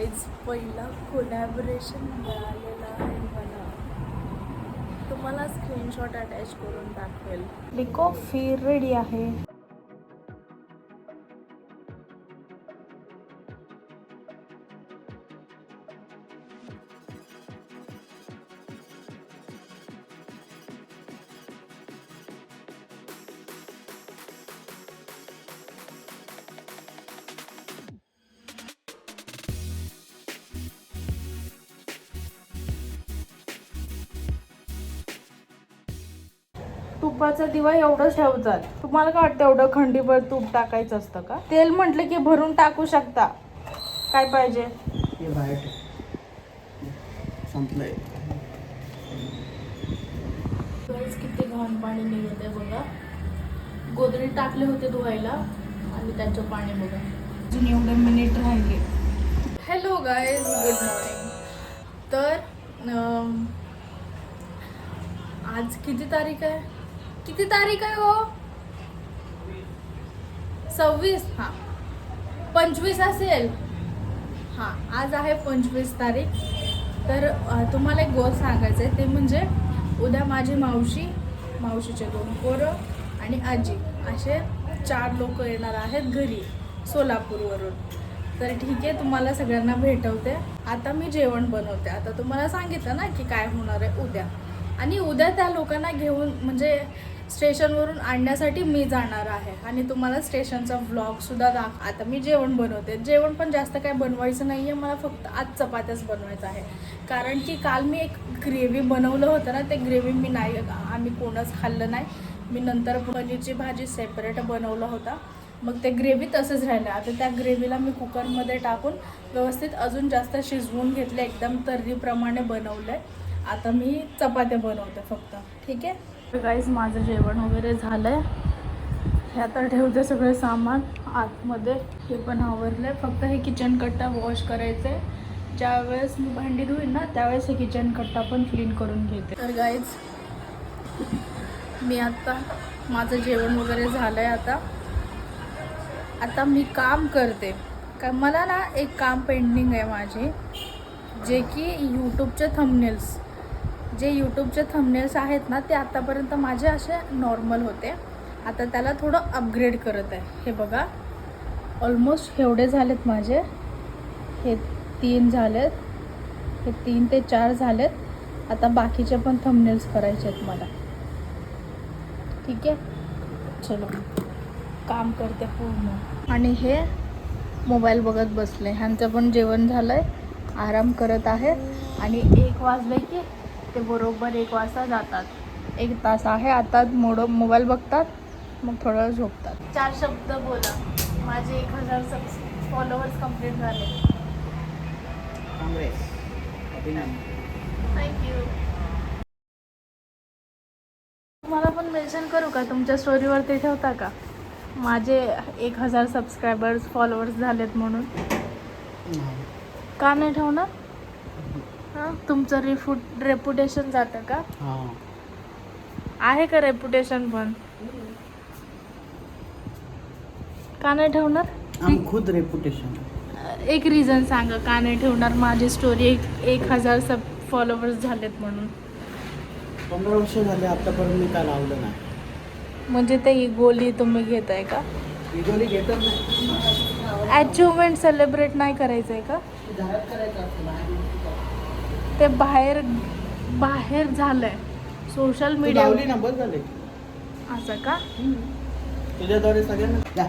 Guys पहिला collaboration मिळालेला आहे मला. तुम्हाला स्क्रीनशॉट अटॅच करून दाखवेल. आपली कॉफी रेडी आहे. तुपाचा दिवा एवढंच ठेवतात. तुम्हाला काय वाटतं एवढं खंडीभर तूप टाकायचं असतं का? तेल म्हटलं की भरून टाकू शकता. काय पाहिजे संपलंय. किती घाण पाणी निघत आहे बघा. गोदरी टाकले होते धुवायला आणि त्याचं पाणी बघा. अजून एवढे मिनिट राहिले. Hello guys, good morning. तर आज किती तारीख आहे? किती तारीख आहे हो? 26. हां, 25 असेल. हां, आज आहे 25 तारीख. तर तुम्हाला एक गोष्ट सांगायचं आहे, ते म्हणजे उद्या माझी मावशीचे 2 पोरं आणि आजी असे 4 लोक येणार आहेत घरी सोलापूरवरून. तर ठीक आहे, तुम्हाला सगळ्यांना भेटवते. आता मी जेवण बनवते. आता तुम्हाला सांगितलं ना की काय होणार आहे उद्या. आणि उद्या त्या लोकांना घेऊन म्हणजे स्टेशनवरून आणण्यासाठी मी जाणार आहे आणि तुम्हाला स्टेशनचा व्लॉगसुद्धा आता मी जेवण बनवते. जेवण पण जास्त काय बनवायचं नाही आहे मला, फक्त आज चपात्याच बनवायचं आहे. कारण की काल मी एक ग्रेव्ही बनवलं होतं ना, ते ग्रेव्ही आम्ही कोणच खाल्लं नाही. मी नंतर पनीरची भाजी सेपरेट बनवलं होता. मग ते ग्रेव्ही तसंच राहिलं. आता त्या ग्रेव्हीला मी कुकरमध्ये टाकून व्यवस्थित अजून जास्त शिजवून घेतलं, एकदम तर्रीप्रमाणे बनवलं आहे. आता मी चपात्या बनवते फक्त. ठीक आहे गाईज, माझं जेवण वगैरे झालं आहे. हे आता ठेवते सगळे सामान आतमध्ये. हे पण आवरलं आहे. फक्त हे किचन कट्टा वॉश करायचं आहे. ज्यावेळेस मी भांडी धुईन ना त्यावेळेस हे किचन कट्टा पण क्लीन करून घेते. तर गाईज, मी आत्ता माझं जेवण वगैरे झालं आहे. आता मी काम करते. का मला ना एक काम पेंडिंग आहे माझे, जे की यूट्यूबचे थंबनेल्स आहेत ना, ते आतापर्यंत माझे असे नॉर्मल होते. आता त्याला थोडं अपग्रेड करत आहे. हे बघा, ऑलमोस्ट एवढे झालेत माझे. हे 3 झालेत, हे 3 ते 4 झालेत. आता बाकीचे पण थंबनेल्स करायचे आहेत मला. ठीक आहे, चलो काम करते पूर्ण. आणि हे मोबाईल बघत बसले. ह्यांचं पण जेवण झालं आहे, आराम करत आहे. आणि 1 वाजले की ते बरोबर 1 वाजता जातात. 1 तास आहे आता, मोबाईल बघतात, मग थोडं झोपतात. 4 शब्द बोला. माझे 1000 फॉलोअर्स कंप्लीट झाले. काँग्रेस, अभिनंदन. थँक्यू. तुम्हाला पण मेन्शन करू का? तुमच्या स्टोरीवरती ठेवता का माझे 1000 सबस्क्रायबर्स फॉलोअर्स झालेत म्हणून? का नाही ठेवणार? हां, तुमचं रेपुटेशन जातं का? आहे का रेपुटेशन पण? का नाही ठेवणार? खुद रेपुटेशन. एक रिझन सांगा का नाही ठेवणार. माझी स्टोरी 1000 फॉलोअर्स झालेत म्हणून. 15 वर्ष झाले आतापर्यंत मी काय लावलं नाही. म्हणजे ते गोली तुम्ही घेताय का? इगोली घेतच नाही. अचिव्हमेंट सेलिब्रेट नाही करायचं आहे का? घरात करायचं असतं, ते बाहेर झालंय सोशल मीडिया. लावली ना, बस झाले. असं का? तुझ्याद्वारे सगळ्यांना.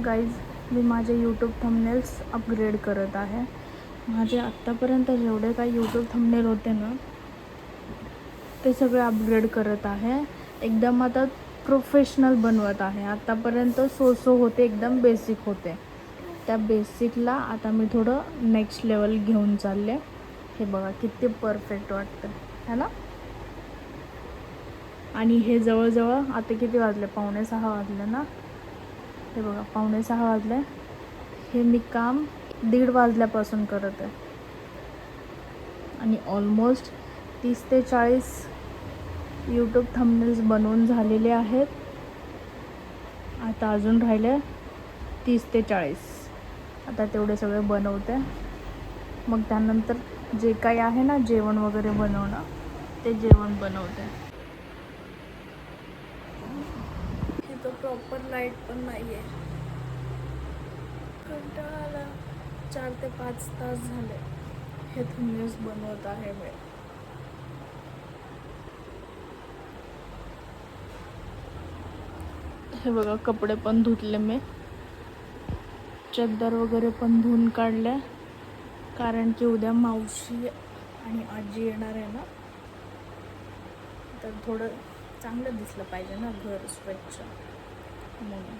गाईज, मी माझे यूट्यूब थंबनेल्स अपग्रेड करत आहे. माझे आत्तापर्यंत जेवढे काही यूट्यूब थंबनेल होते ना, ते सगळे अपग्रेड करत आहे. एकदम आता प्रोफेशनल बनवत आहे. आत्तापर्यंत सो होते, एकदम बेसिक होते. त्या बेसिकला आता मी थोडं नेक्स्ट लेवल घेऊन चालले. हे बघा किती परफेक्ट वाटतं है ना. आणि हे जवळजवळ आता किती वाजले? 5:45 वाजले ना. हे बघा 5:45 वाजले. हे मी काम 1:30 वाजल्यापासून करत आहे. आणि ऑलमोस्ट 30 ते 40 यूट्यूब थंबनेल्स बनवून झालेले आहेत. आता अजून राहिले 30 ते 40. आता तेवढे सगळे बनवते, मग त्यानंतर जे काही आहे ना जेवण वगैरे बनवणं ते जेवण बनवते. इथं प्रॉपर लाईट पण नाही आहे. कंटाळा आला. 4 ते 5 तास झाले हे थंबनेल्स बनवत आहे मी. हे बघा कपडे पण धुतले मी, चद्दर वगैरे पण धुवून काढले, कारण की उद्या मावशी आणि आजी येणार आहे ना, तर थोडं चांगलं दिसलं पाहिजे ना घर स्वच्छ म्हणून.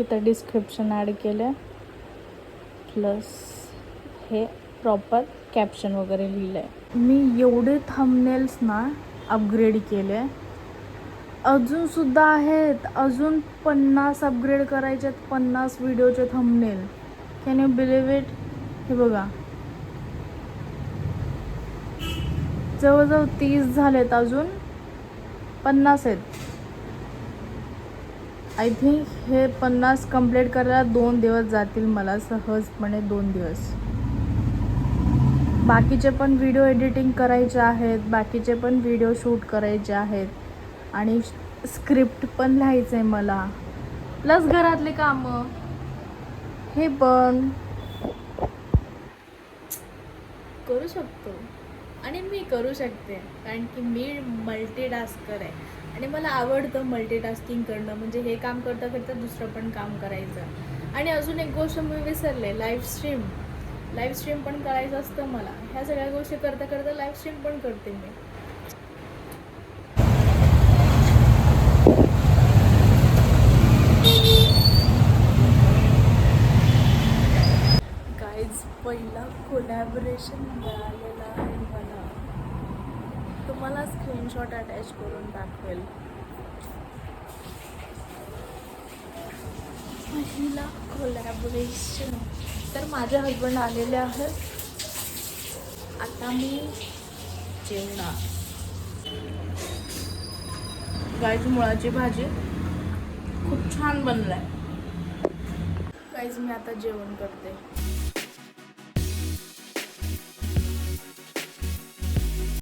इथं डिस्क्रिप्शन ॲड केलं, प्लस हे प्रॉपर कॅप्शन वगैरे लिहिलं आहे. मी एवढे थंबनेल्स ना अपग्रेड केले, अजूनसुद्धा आहेत, अजून 50 अपग्रेड करायचे आहेत, 50 व्हिडिओचे thumbnail. Can you believe it? हे बघा जवळजवळ 30 झालेत, अजून 50 आहेत. आय थिंक हे 50 कंप्लीट करायला 2 दिवस जातील मला, सहजपणे 2 दिवस. बाकीचे पण व्हिडिओ एडिटिंग करायचे आहेत, बाकीचे पण व्हिडिओ शूट करायचे आहेत, आणि स्क्रिप्ट पण लिहायचं आहे मला, प्लस घरातले कामं हे पण करू शकतो. आणि मी करू शकते, कारण की मी मल्टीटास्कर आहे आणि मला आवडतं मल्टीटास्किंग करणं. म्हणजे हे काम करता करता दुसरं पण काम करायचं. आणि अजून एक गोष्ट मी विसरले, लाईव्ह स्ट्रीम पण करायचं असतं मला. ह्या सगळ्या गोष्टी करता करता लाईव्ह स्ट्रीम पण करते मी. गाईज पहिला कोलॅबोरेशन मिळालेला आहे मला, तुम्हाला स्क्रीनशॉट अटॅच करून दाखवेल. पहिला कोलॅबोरेशन. तर माझे हजबंड आलेले आहेत, आता मी जेवणार. गाईज मुळाची भाजी खूप छान बनलाय. गाईज मी आता जेवण करते.